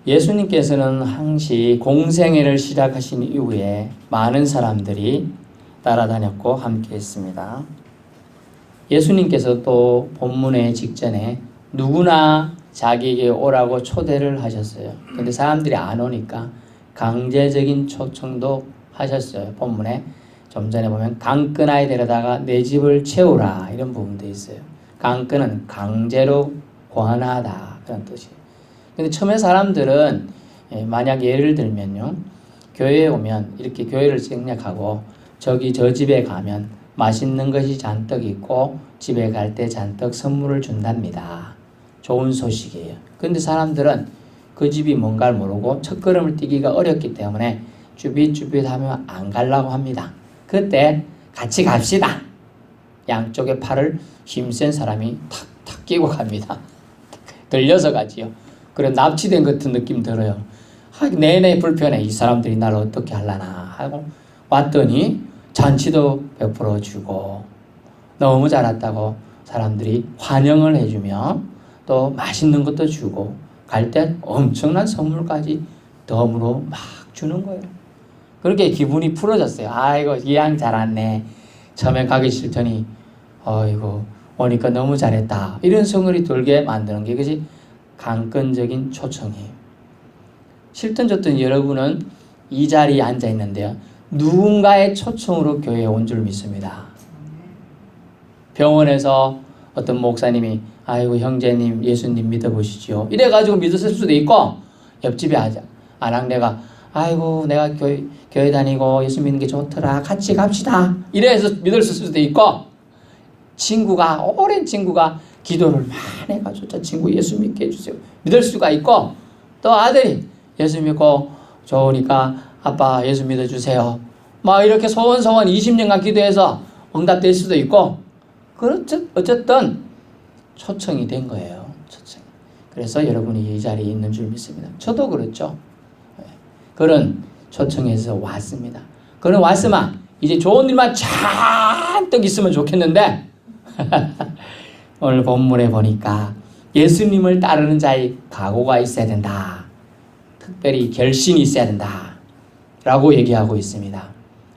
예수님께서는 항시 공생애를 시작하신 이후에 많은 사람들이 따라다녔고 함께 했습니다. 예수님께서 또 본문의 직전에 누구나 자기에게 오라고 초대를 하셨어요. 근데 사람들이 안 오니까 강제적인 초청도 하셨어요. 본문에 좀 전에 보면 강끈아에 데려다가 내 집을 채우라 이런 부분도 있어요. 강끈은 강제로 권하다 그런 뜻이에요. 근데 처음에 사람들은 만약 예를 들면요, 교회에 오면 이렇게 교회를 생략하고 저기 저 집에 가면 맛있는 것이 잔뜩 있고 집에 갈 때 잔뜩 선물을 준답니다. 좋은 소식이에요. 근데 사람들은 그 집이 뭔가를 모르고 첫걸음을 뛰기가 어렵기 때문에 쭈삣쭈삣하면 안 가려고 합니다. 그때 같이 갑시다. 양쪽에 팔을 힘센 사람이 탁탁 끼고 갑니다. 들려서 가지요. 그래 납치된 같은 느낌 들어요. 내내 불편해. 이 사람들이 날 어떻게 하려나 하고 왔더니 잔치도 베풀어 주고 너무 잘 왔다고 사람들이 환영을 해주며 또 맛있는 것도 주고 갈 때 엄청난 선물까지 덤으로 막 주는 거예요. 그렇게 기분이 풀어졌어요. 아이고 이 양 잘 왔네. 처음에 가기 싫더니 어이구 오니까 너무 잘했다. 이런 성을이 돌게 만드는 게 그것이 강권적인 초청이에요. 싫든 좋든 여러분은 이 자리에 앉아 있는데요. 누군가의 초청으로 교회에 온 줄 믿습니다. 병원에서 어떤 목사님이 아이고 형제님 예수님 믿어보시지요. 이래가지고 믿었을 수도 있고 옆집에 아낙네가 아이고 내가 교회 다니고 예수 믿는 게 좋더라 같이 갑시다. 이래서 믿을 수도 있고 친구가 오랜 친구가 기도를 많이 해가지고 저 친구 예수 믿게 해주세요. 믿을 수가 있고 또 아들이 예수 믿고 좋으니까 아빠 예수 믿어주세요. 막 이렇게 소원 20년간 기도해서 응답될 수도 있고 그렇죠. 어쨌든 초청이 된 거예요. 초청. 그래서 여러분이 이 자리에 있는 줄 믿습니다. 저도 그렇죠. 그런 초청에서 왔습니다. 그런 왔으면 이제 좋은 일만 잔뜩 있으면 좋겠는데 오늘 본문에 보니까 예수님을 따르는 자의 각오가 있어야 된다. 특별히 결심이 있어야 된다. 라고 얘기하고 있습니다.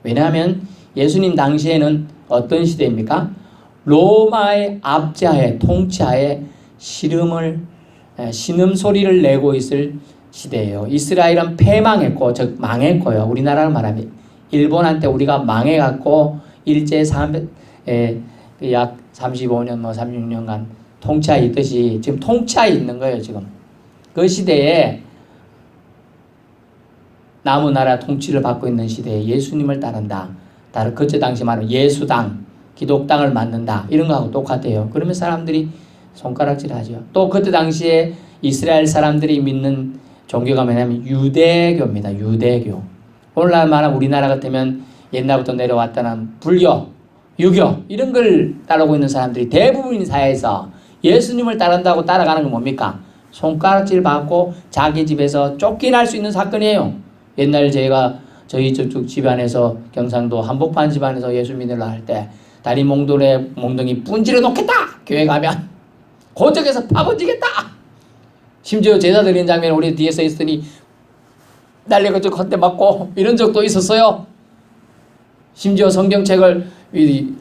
왜냐하면 예수님 당시에는 어떤 시대입니까? 로마의 압제하에 통치하에 신음소리를 내고 있을 시대예요. 이스라엘은 패망했고 즉 망했고요. 우리나라를 말하면 일본한테 우리가 망해갖고 일제 약 35년 36년간 통치하에 있듯이 지금 통치하에 있는 거예요. 지금 그 시대에 남은 나라 통치를 받고 있는 시대에 예수님을 따른다. 그때 당시 말하면 예수당, 기독당을 만든다. 이런 거하고 똑같아요. 그러면 사람들이 손가락질 하죠. 또 그때 당시에 이스라엘 사람들이 믿는 종교가 뭐냐면 유대교입니다. 유대교. 오늘날 말하면 우리나라 같으면 옛날부터 내려왔다는 불교, 유교 이런 걸 따르고 있는 사람들이 대부분인 사회에서 예수님을 따른다고 따라가는 건 뭡니까? 손가락질 받고 자기 집에서 쫓겨날 수 있는 사건이에요. 옛날 저희 저쪽 집안에서 경상도 한복판 집안에서 예수 믿으려 할 때 다리 몽둥이 분질러 놓겠다. 교회 가면 고적에서 파번지겠다. 심지어 제사 드리는 장면 우리 뒤에서 있으니 날려가지고 헛대 맞고 이런 적도 있었어요. 심지어 성경책을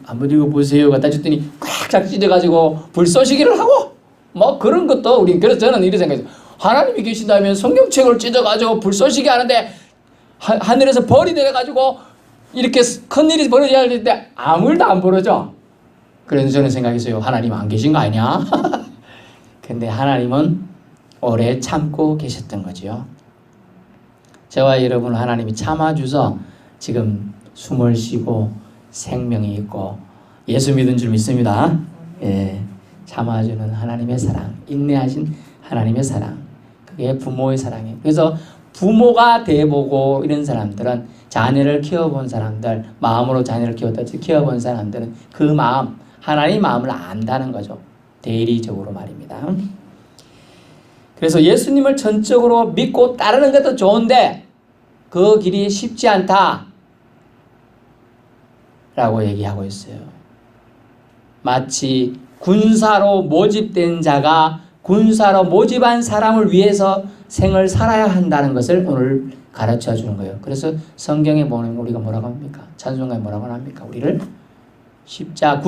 한번 읽어보세요 갖다 줬더니 꽉 찢어가지고 불쏘시기를 하고 뭐 그런 것도 그래서 저는 이렇게 생각해요. 하나님이 계신다면 성경책을 찢어가지고 불쏘시기 하는데 하늘에서 벌이 내려가지고 이렇게 큰일이 벌어져야 할 때 아무 일도 안 벌어져. 그래서 저는 생각했어요. 하나님 안 계신 거 아니야? 근데 하나님은 오래 참고 계셨던 거죠. 저와 여러분 하나님이 참아주서 지금 숨을 쉬고 생명이 있고 예수 믿은 줄 믿습니다. 예, 참아주는 하나님의 사랑, 인내하신 하나님의 사랑, 그게 부모의 사랑이에요. 그래서 부모가 돼보고 이런 사람들은 자녀를 키워본 사람들, 마음으로 자녀를 키워본 사람들은 그 마음, 하나님의 마음을 안다는 거죠. 대리적으로 말입니다. 그래서 예수님을 전적으로 믿고 따르는 것도 좋은데 그 길이 쉽지 않다 라고 얘기하고 있어요. 마치 군사로 모집된 자가 군사로 모집한 사람을 위해서 생을 살아야 한다는 것을 오늘 가르쳐 주는 거예요. 그래서 성경에 보면 우리가 뭐라고 합니까? 찬송가에 뭐라고 합니까? 우리를 십자가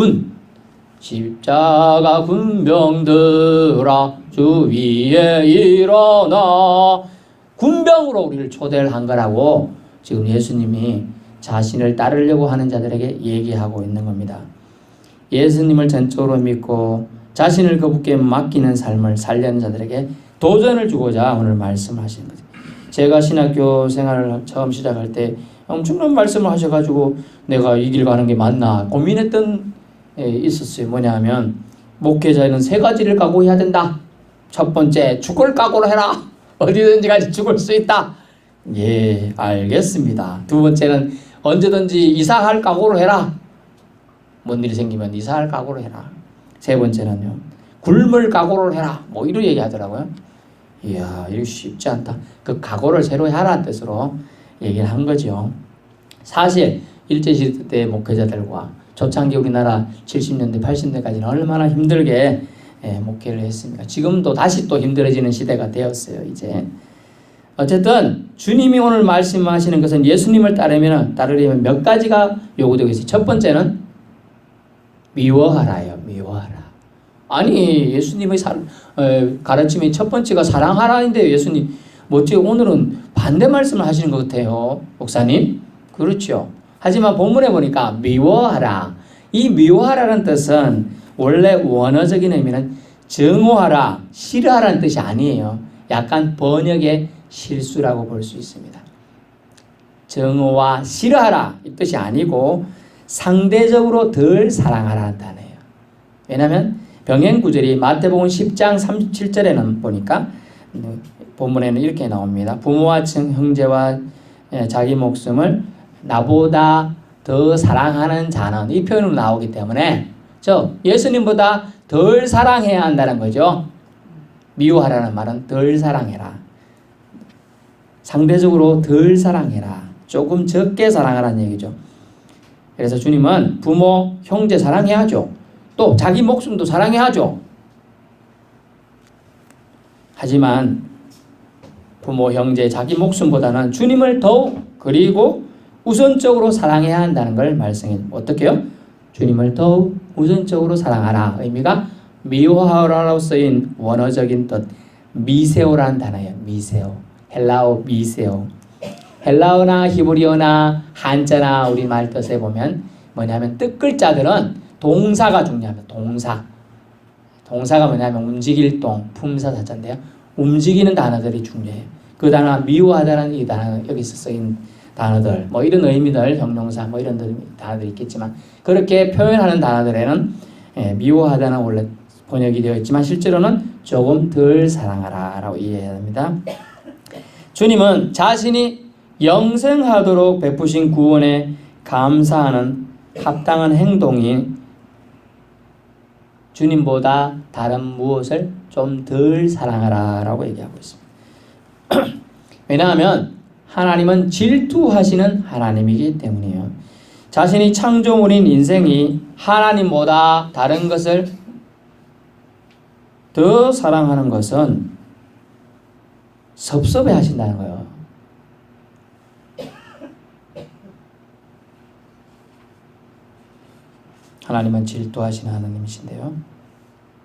군병들아 주 위에 일어나, 군병으로 우리를 초대를 한 거라고 지금 예수님이 자신을 따르려고 하는 자들에게 얘기하고 있는 겁니다. 예수님을 전적으로 믿고 자신을 그분께 맡기는 삶을 살려는 자들에게 도전을 주고자 오늘 말씀하시는 거죠. 제가 신학교 생활을 처음 시작할 때 엄청난 말씀을 하셔가지고 내가 이 길 가는 게 맞나 고민했던 있었어요. 뭐냐 하면 목회자는 세 가지를 각오해야 된다. 첫 번째, 죽을 각오로 해라. 어디든지 가서 죽을 수 있다. 예, 알겠습니다. 두 번째는 언제든지 이사할 각오로 해라. 뭔 일이 생기면 이사할 각오로 해라. 세 번째는요, 굶을 각오를 해라. 뭐 이런 얘기 하더라고요. 이야, 이거 쉽지 않다. 그 각오를 새로 하라는 뜻으로 얘기를 한 거죠. 사실 일제시대 때 목회자들과 초창기 우리나라 70년대 80년대까지는 얼마나 힘들게 목회를 했습니까? 지금도 다시 또 힘들어지는 시대가 되었어요. 이제 어쨌든 주님이 오늘 말씀하시는 것은 예수님을 따르려면 몇 가지가 요구되고 있어요. 첫 번째는 미워하라예요. 미워하라. 아니, 예수님의 가르침이 첫 번째가 사랑하라인데요. 예수님 뭐지? 오늘은 반대 말씀을 하시는 것 같아요. 목사님. 그렇죠. 하지만 본문에 보니까 미워하라. 이 미워하라는 뜻은 원래 원어적인 의미는 증오하라, 싫어하라는 뜻이 아니에요. 약간 번역의 실수라고 볼 수 있습니다. 증오와 싫어하라 이 뜻이 아니고 상대적으로 덜 사랑하라는 단어예요. 왜냐하면 병행 구절이 마태복음 10장 37절에는 보니까 본문에는 이렇게 나옵니다. 부모와 형제와 자기 목숨을 나보다 더 사랑하는 자는, 이 표현으로 나오기 때문에 예수님보다 덜 사랑해야 한다는 거죠. 미워하라는 말은 덜 사랑해라. 상대적으로 덜 사랑해라. 조금 적게 사랑하라는 얘기죠. 그래서 주님은 부모, 형제 사랑해야죠. 또 자기 목숨도 사랑해야죠. 하지만 부모, 형제, 자기 목숨보다는 주님을 더욱 그리고 우선적으로 사랑해야 한다는 걸 말씀해요. 어떻게요? 주님을 더욱 우선적으로 사랑하라. 의미가 미워하라로 쓰인 원어적인 뜻 미세오라는 단어예요. 미세오. 헬라어 미세오. 헬라어나 히브리어나 한자나 우리말 뜻에 보면 뭐냐면 뜻 글자들은 동사가 중요합니다. 동사가 뭐냐면 움직일 동, 품사 자자인데요. 움직이는 단어들이 중요해요. 그 단어 미워하다는 이 단어 여기서 쓰인 단어들, 뭐 이런 의미들, 형용사 뭐 이런 단어들이 있겠지만 그렇게 표현하는 단어들에는 미워하다는 원래 번역이 되어 있지만 실제로는 조금 덜 사랑하라라고 이해해야 합니다. 주님은 자신이 영생하도록 베푸신 구원에 감사하는 합당한 행동이 주님보다 다른 무엇을 좀 덜 사랑하라라고 얘기하고 있습니다. 왜냐하면 하나님은 질투하시는 하나님이기 때문이에요. 자신이 창조물인 인생이 하나님보다 다른 것을 더 사랑하는 것은 섭섭해 하신다는 거예요. 하나님은 질투하시는 하나님이신데요.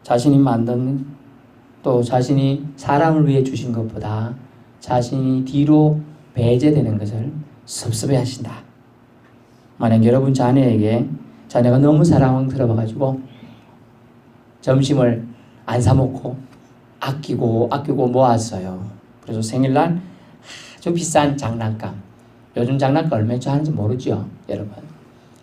자신이 만든 또 자신이 사람을 위해 주신 것보다 자신이 뒤로 배제되는 것을 섭섭해 하신다. 만약 여러분 자녀에게 자녀가 너무 사랑스러워가지고 점심을 안 사 먹고 아끼고 모았어요. 그래서 생일날 아주 비싼 장난감. 요즘 장난감 얼마나 하는지 모르죠, 여러분.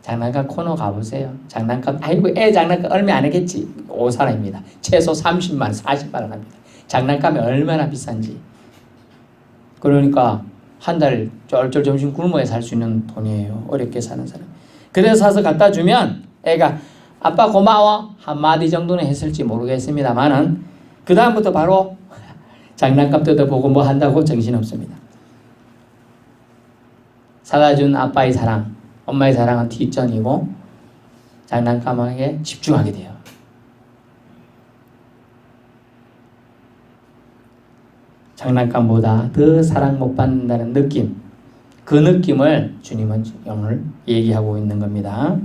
장난감 코너 가보세요. 장난감, 아이고 애 장난감 얼마 안 하겠지. 오산입니다. 최소 30만 원, 40만 원 합니다. 장난감이 얼마나 비싼지. 그러니까 한 달 쫄쫄 점심 굶어야 살 수 있는 돈이에요. 어렵게 사는 사람. 그래서 사서 갖다 주면 애가 아빠 고마워 한마디 정도는 했을지 모르겠습니다만은 그 다음부터 바로 장난감 뜯어보고 뭐 한다고 정신없습니다. 사다 준 아빠의 사랑, 엄마의 사랑은 뒷전이고 장난감에 집중하게 돼요. 장난감보다 더 사랑 못 받는다는 느낌, 그 느낌을 주님은 오늘 얘기하고 있는 겁니다.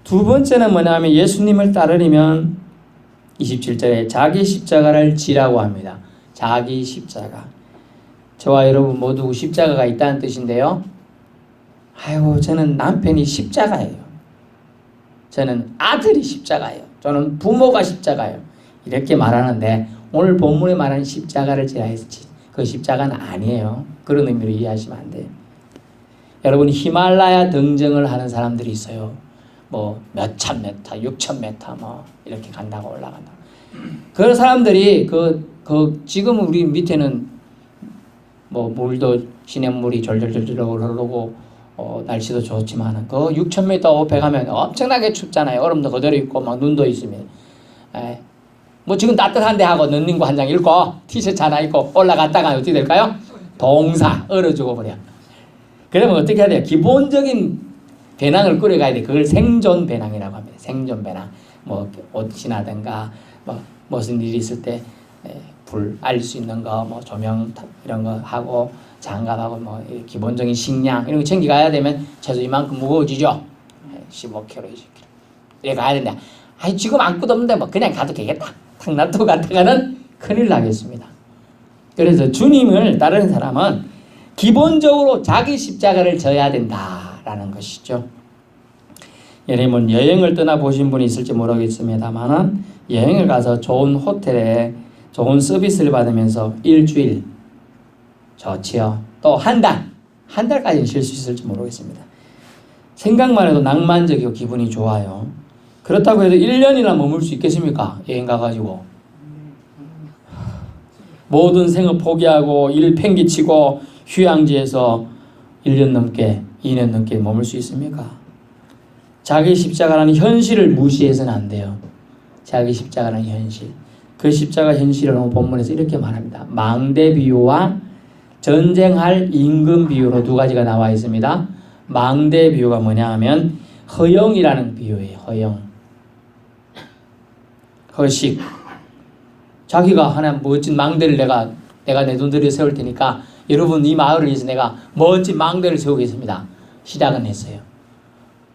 두 번째는 뭐냐면 예수님을 따르려면 27절에 자기 십자가를 지라고 합니다. 자기 십자가. 저와 여러분 모두 십자가가 있다는 뜻인데요. 아이고, 저는 남편이 십자가예요. 저는 아들이 십자가예요. 저는 부모가 십자가예요. 이렇게 말하는데 오늘 본문에 말하는 십자가를 지라 했지. 그 십자가는 아니에요. 그런 의미로 이해하시면 안 돼요. 여러분, 히말라야 등정을 하는 사람들이 있어요. 뭐 몇천 메타, 6천 메타 뭐 이렇게 간다고 올라간다. 그런 사람들이 지금 우리 밑에는 뭐 물도 시냇물이 졸졸졸졸 흐르고 날씨도 좋지만 그 6,000m 높에 가면 엄청나게 춥잖아요. 얼음도 그대로 있고 막 눈도 있으면. 뭐 지금 따뜻한데 하고 런닝구 한 장 입고 티셔츠 하나 입고 올라갔다가 어떻게 될까요? 동사 얼어 죽어버려. 그러면 어떻게 해야 돼요? 기본적인 배낭을 꾸려가야 돼. 그걸 생존 배낭이라고 합니다. 생존 배낭. 뭐 옷이나든가 뭐 무슨 일이 있을 때 불 알 수 있는 거, 뭐 조명 이런 거 하고 장갑하고 뭐 기본적인 식량 이런 거 챙겨가야 되면 최소 이만큼 무거워지죠. 15kg, 20kg. 이렇게 가야 된다. 아니 지금 아무것도 없는데 뭐 그냥 가도 되겠다. 탁 놔두고 갔다가는 큰일 나겠습니다. 그래서 주님을 따르는 사람은 기본적으로 자기 십자가를 져야 된다라는 것이죠. 여러분 여행을 떠나보신 분이 있을지 모르겠습니다만 여행을 가서 좋은 호텔에 좋은 서비스를 받으면서 일주일 좋지요. 또 한 달까지는 쉴 수 있을지 모르겠습니다. 생각만 해도 낭만적이고 기분이 좋아요. 그렇다고 해도 1년이나 머물 수 있겠습니까? 여행 가가지고 모든 생업 포기하고 일 팽개치고 휴양지에서 1년 넘게 2년 넘게 머물 수 있습니까? 자기 십자가라는 현실을 무시해서는 안 돼요. 자기 십자가라는 현실. 그 십자가 현실을 오늘 본문에서 이렇게 말합니다. 망대 비유와 전쟁할 임금 비유로 두 가지가 나와 있습니다. 망대 비유가 뭐냐 하면 허영이라는 비유예요. 허영. 허식. 자기가 하나 멋진 망대를 내가 내 돈 들여 세울 테니까 여러분 이 마을을 위해서 내가 멋진 망대를 세우겠습니다. 시작은 했어요.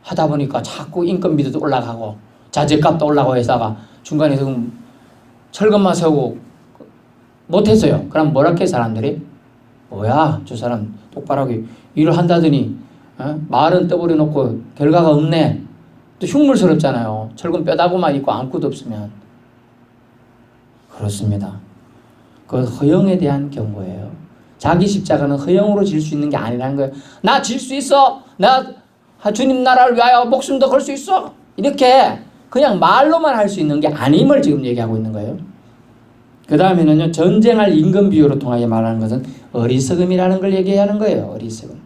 하다 보니까 자꾸 인건비도 올라가고 자재값도 올라가고 해서가 중간에 철근만 세우고 못했어요. 그럼 뭐라 해 사람들이? 뭐야 저 사람 똑바로 하게 일을 한다더니 말은 떠버려 놓고 결과가 없네. 또 흉물스럽잖아요. 철근 뼈다구만 있고 아무것도 없으면. 그렇습니다. 그 허영에 대한 경고예요. 자기 십자가는 허영으로 질 수 있는 게 아니라는 거예요. 나 질 수 있어. 나 주님 나라를 위하여 목숨도 걸 수 있어. 이렇게 그냥 말로만 할 수 있는 게 아님을 지금 얘기하고 있는 거예요. 그 다음에는요, 전쟁할 임금 비유로 통하여 말하는 것은 어리석음이라는 걸 얘기하는 거예요. 어리석음.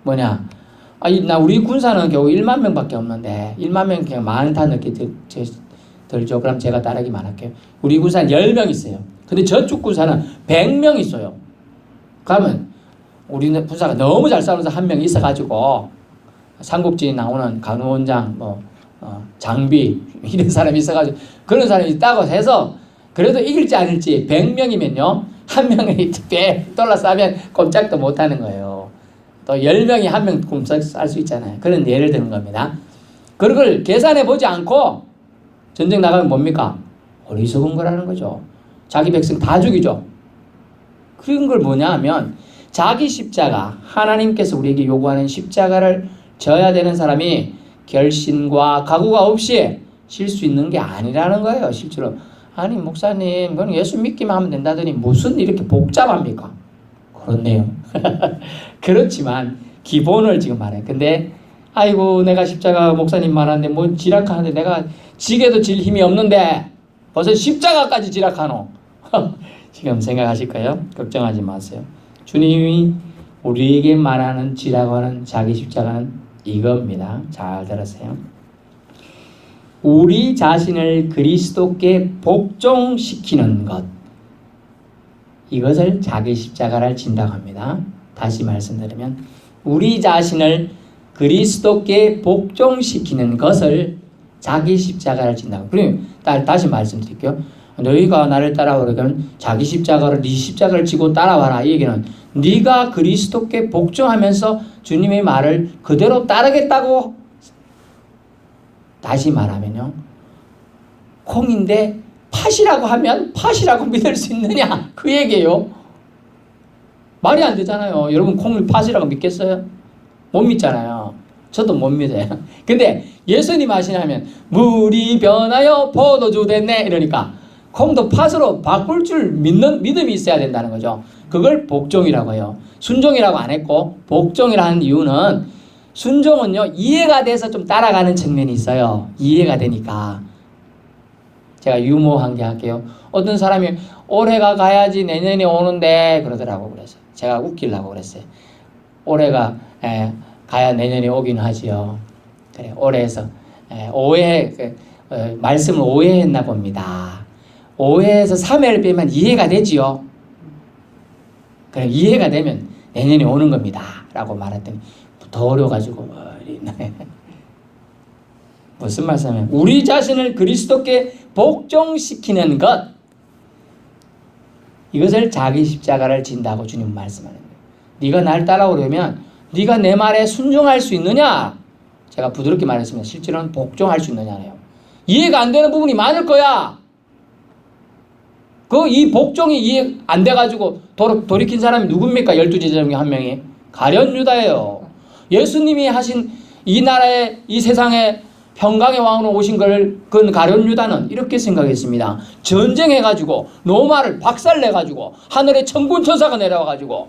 뭐냐? 나 우리 군사는 겨우 1만 명밖에 없는데 1만 명 그냥 많다 늦게 들죠. 그럼 제가 따르기만 할게요. 우리 군사는 10명 있어요. 근데 저쪽 군사는 100명 있어요. 그러면 우리는 군사가 너무 잘 싸우면서 한 명 있어가지고 삼국지에 나오는 간호원장, 장비 이런 사람이 있어가지고 그런 사람이 있다고 해서 그래도 이길지 아닐지 100명이면요 한 명이 빽 돌아싸면 꼼짝도 못하는 거예요. 또 10명이 한 명 꼼짝 쌀 수 있잖아요. 그런 예를 드는 겁니다. 그걸 계산해 보지 않고 전쟁 나가면 뭡니까? 어리석은 거라는 거죠. 자기 백성 다 죽이죠. 그런 걸 뭐냐 하면 자기 십자가, 하나님께서 우리에게 요구하는 십자가를 져야 되는 사람이 결심과 각오가 없이 질 수 있는 게 아니라는 거예요. 실제로. 아니 목사님 그건 예수 믿기만 하면 된다더니 무슨 이렇게 복잡합니까? 그렇네요. 그렇지만 기본을 지금 말해요. 근데 아이고 내가 십자가 목사님 말하는데 뭐 지락하는데 내가 지게도 질 힘이 없는데 벌써 십자가까지 지락하노. 지금 생각하실 거예요. 걱정하지 마세요. 주님이 우리에게 말하는 지라고 하는 자기 십자가는 이겁니다. 잘 들으세요. 우리 자신을 그리스도께 복종시키는 것, 이것을 자기 십자가를 진다고 합니다. 다시 말씀드리면 우리 자신을 그리스도께 복종시키는 것을 자기 십자가를 진다고. 그럼 다시 말씀드릴게요. 너희가 나를 따라오려면 자기 십자가를 네 십자가를 지고 따라와라. 이 얘기는 네가 그리스도께 복종하면서 주님의 말을 그대로 따르겠다고. 다시 말하면요, 콩인데 팥이라고 하면 팥이라고 믿을 수 있느냐, 그 얘기예요. 말이 안 되잖아요. 여러분 콩을 팥이라고 믿겠어요? 못 믿잖아요. 저도 못 믿어요. 근데 예수님 하시냐면 물이 변하여 포도주 됐네 이러니까 콩도 팥으로 바꿀 줄 믿는 믿음이 있어야 된다는 거죠. 그걸 복종이라고 해요. 순종이라고 안 했고, 복종이라는 이유는, 순종은요 이해가 돼서 좀 따라가는 측면이 있어요. 이해가 되니까. 제가 유머한 게 할게요. 어떤 사람이 올해가 가야지 내년에 오는데 그러더라고. 그래서 제가 웃기려고 그랬어요. 올해가 가야 내년에 오긴 하지요. 그래, 올해에서 말씀을 오해했나 봅니다. 오해해서 3회를 빼면 이해가 되지요. 그래, 이해가 되면 내년에 오는 겁니다. 라고 말했더니 더 어려워가지고 무슨 말씀이에요? 우리 자신을 그리스도께 복종시키는 것, 이것을 자기 십자가를 진다고 주님 말씀하는 거예요. 네가 날 따라오려면 네가 내 말에 순종할 수 있느냐? 제가 부드럽게 말했습니다. 실제로는 복종할 수 있느냐네요. 이해가 안 되는 부분이 많을 거야. 이 복종이 이해 안 돼가지고 돌이킨 사람이 누굽니까? 12제자 중에 한 명이 가룟 유다예요. 예수님이 하신 이 나라의, 이 세상에 평강의 왕으로 오신 걸 그 가룟 유다는 이렇게 생각했습니다. 전쟁해가지고 로마를 박살내가지고 하늘에 천군 천사가 내려와가지고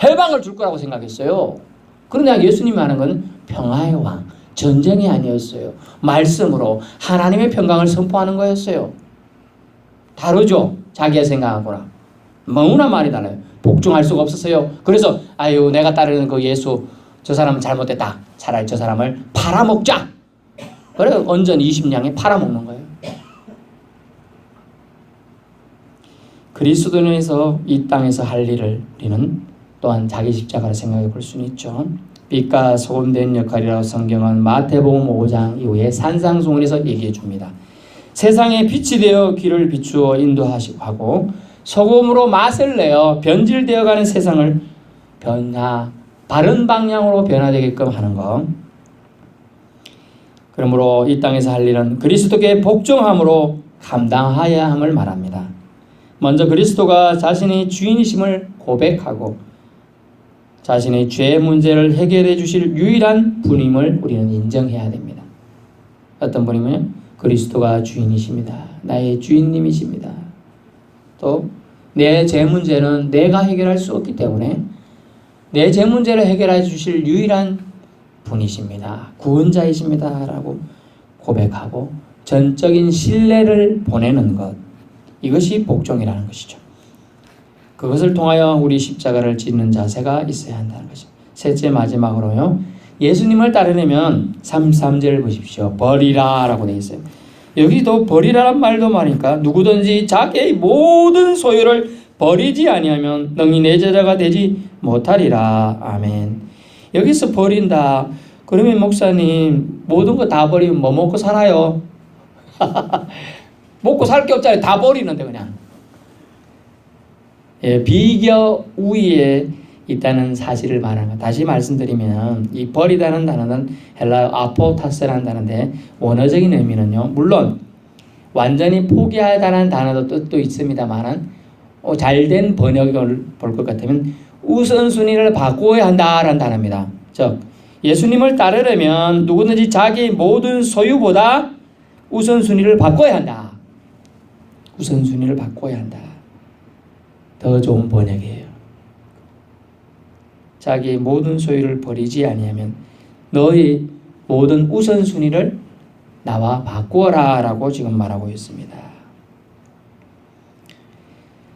해방을 줄 거라고 생각했어요. 그러나 예수님이 하는 건 평화의 왕, 전쟁이 아니었어요. 말씀으로 하나님의 평강을 선포하는 거였어요. 다르죠? 자기가 생각하거나. 너무나 말이 달라요. 복종할 수가 없었어요. 그래서 아유, 내가 따르는 그 예수, 저 사람은 잘못됐다. 차라리 저 사람을 팔아먹자. 그래, 언전 20냥에 팔아먹는 거예요. 그리스도인에서 이 땅에서 할 일을 우리는 또한 자기 십자가를 생각해 볼 수는 있죠. 빛과 소금 된 역할이라고 성경은 마태복음 5장 이후에 산상수훈에서 얘기해 줍니다. 세상에 빛이 되어 길을 비추어 인도하고 소금으로 맛을 내어 변질되어가는 세상을 바른 방향으로 변화되게끔 하는 것. 그러므로 이 땅에서 할 일은 그리스도께 복종함으로 감당하여야 함을 말합니다. 먼저 그리스도가 자신의 주인이심을 고백하고 자신의 죄 문제를 해결해 주실 유일한 분임을 우리는 인정해야 됩니다. 어떤 분이면요, 그리스도가 주인이십니다. 나의 주인님이십니다. 또 내 죄 문제는 내가 해결할 수 없기 때문에 내 죄 문제를 해결해 주실 유일한 분이십니다. 구원자이십니다. 라고 고백하고 전적인 신뢰를 보내는 것, 이것이 복종이라는 것이죠. 그것을 통하여 우리 십자가를 짓는 자세가 있어야 한다는 것이죠. 셋째, 마지막으로요, 예수님을 따르려면 33절을 보십시오. 버리라 라고 되어 있어요. 여기도 버리라란 말도 말이니까 누구든지 자기의 모든 소유를 버리지 아니하면 능히 내 제자가 되지 못하리라. 아멘. 여기서 버린다. 그러면 목사님, 모든 거 다 버리면 뭐 먹고 살아요? 먹고 살 게 없잖아요. 다 버리는데 그냥. 예, 비교 우위에 있다는 사실을 말하는 것. 다시 말씀드리면 이 버리다는 단어는 헬라어 아포타스라는 단어인데 원어적인 의미는요, 물론 완전히 포기하다는 단어도 뜻도 있습니다만은 잘된 번역을 볼 것 같으면 우선순위를 바꾸어야 한다라는 단어입니다. 즉 예수님을 따르려면 누구든지 자기 모든 소유보다 우선순위를 바꿔야 한다. 우선순위를 바꿔야 한다. 더 좋은 번역이에요. 자기 모든 소유를 버리지 아니하면 너의 모든 우선순위를 나와 바꾸어라 라고 지금 말하고 있습니다.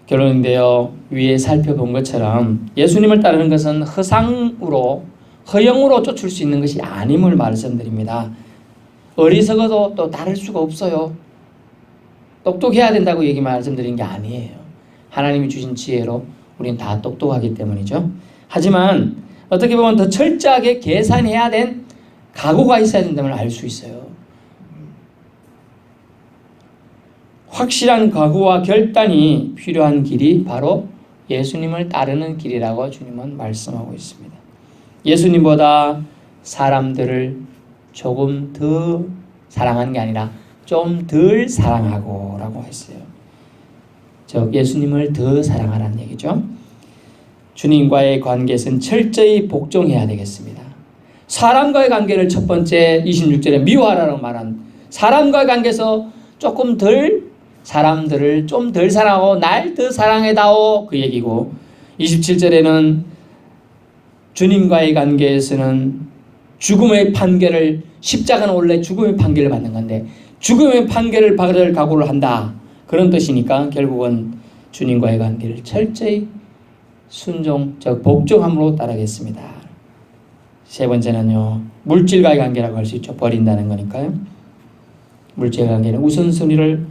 결론인데요, 위에 살펴본 것처럼 예수님을 따르는 것은 허영으로 쫓을 수 있는 것이 아님을 말씀드립니다. 어리석어도 또 따를 수가 없어요. 똑똑해야 된다고 말씀드린 게 아니에요. 하나님이 주신 지혜로 우리는 다 똑똑하기 때문이죠. 하지만 어떻게 보면 더 철저하게 계산해야 된 각오가 있어야 된다는 걸 알 수 있어요. 확실한 각오와 결단이 필요한 길이 바로 예수님을 따르는 길이라고 주님은 말씀하고 있습니다. 예수님보다 사람들을 조금 더 사랑하는 게 아니라 좀 덜 사랑하고 라고 했어요. 즉 예수님을 더 사랑하라는 얘기죠. 주님과의 관계에서는 철저히 복종해야 되겠습니다. 사람과의 관계를 첫 번째 26절에 미워하라고 말한 사람과의 관계에서 조금 덜 사람들을 좀 덜 사랑하고 날 더 사랑해다오 그 얘기고 27절에는 주님과의 관계에서는 죽음의 판결을 십자가는 원래 죽음의 판결을 받는 건데 죽음의 판결을 받을 각오를 한다 그런 뜻이니까 결국은 주님과의 관계를 철저히 순종 즉 복종함으로 따르겠습니다. 세 번째는요 물질과의 관계라고 할 수 있죠. 버린다는 거니까요. 물질과의 관계는 우선순위를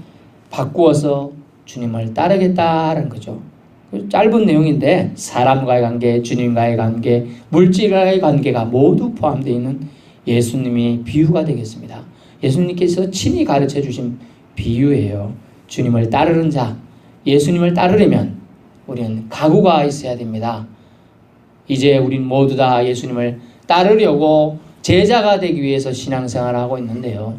바꾸어서 주님을 따르겠다는 거죠. 짧은 내용인데 사람과의 관계, 주님과의 관계, 물질과의 관계가 모두 포함되어 있는 예수님의 비유가 되겠습니다. 예수님께서 친히 가르쳐 주신 비유예요. 주님을 따르는 자, 예수님을 따르려면 우리는 각오가 있어야 됩니다. 이제 우린 모두 다 예수님을 따르려고 제자가 되기 위해서 신앙생활을 하고 있는데요.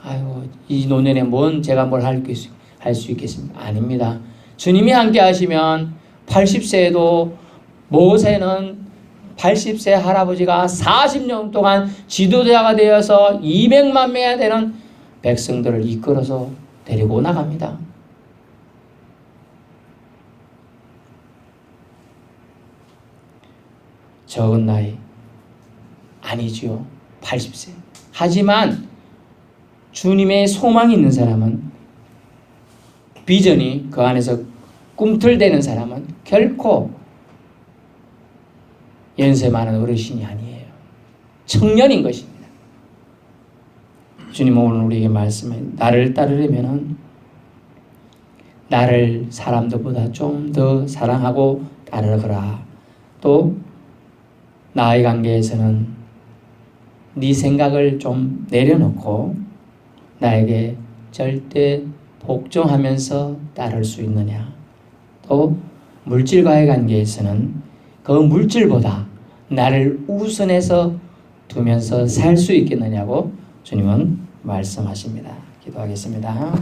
아이고 이 노년에 제가 뭘 할 수 있겠습니까? 아닙니다. 주님이 함께 하시면 80세에도 모세는 80세 할아버지가 40년 동안 지도자가 되어서 200만 명에 되는 백성들을 이끌어서 데리고 나갑니다. 적은 나이 아니지요. 80세. 하지만 주님의 소망이 있는 사람은 비전이 그 안에서 꿈틀대는 사람은 결코 연세 많은 어르신이 아니에요. 청년인 것입니다. 주님은 오늘 우리에게 말씀해 나를 따르려면 나를 사람들보다 좀 더 사랑하고 따르거라. 또 나의 관계에서는 네 생각을 좀 내려놓고 나에게 절대 복종하면서 따를 수 있느냐. 또 물질과의 관계에서는 그 물질보다 나를 우선해서 두면서 살 수 있겠느냐고 주님은 말씀하십니다. 기도하겠습니다.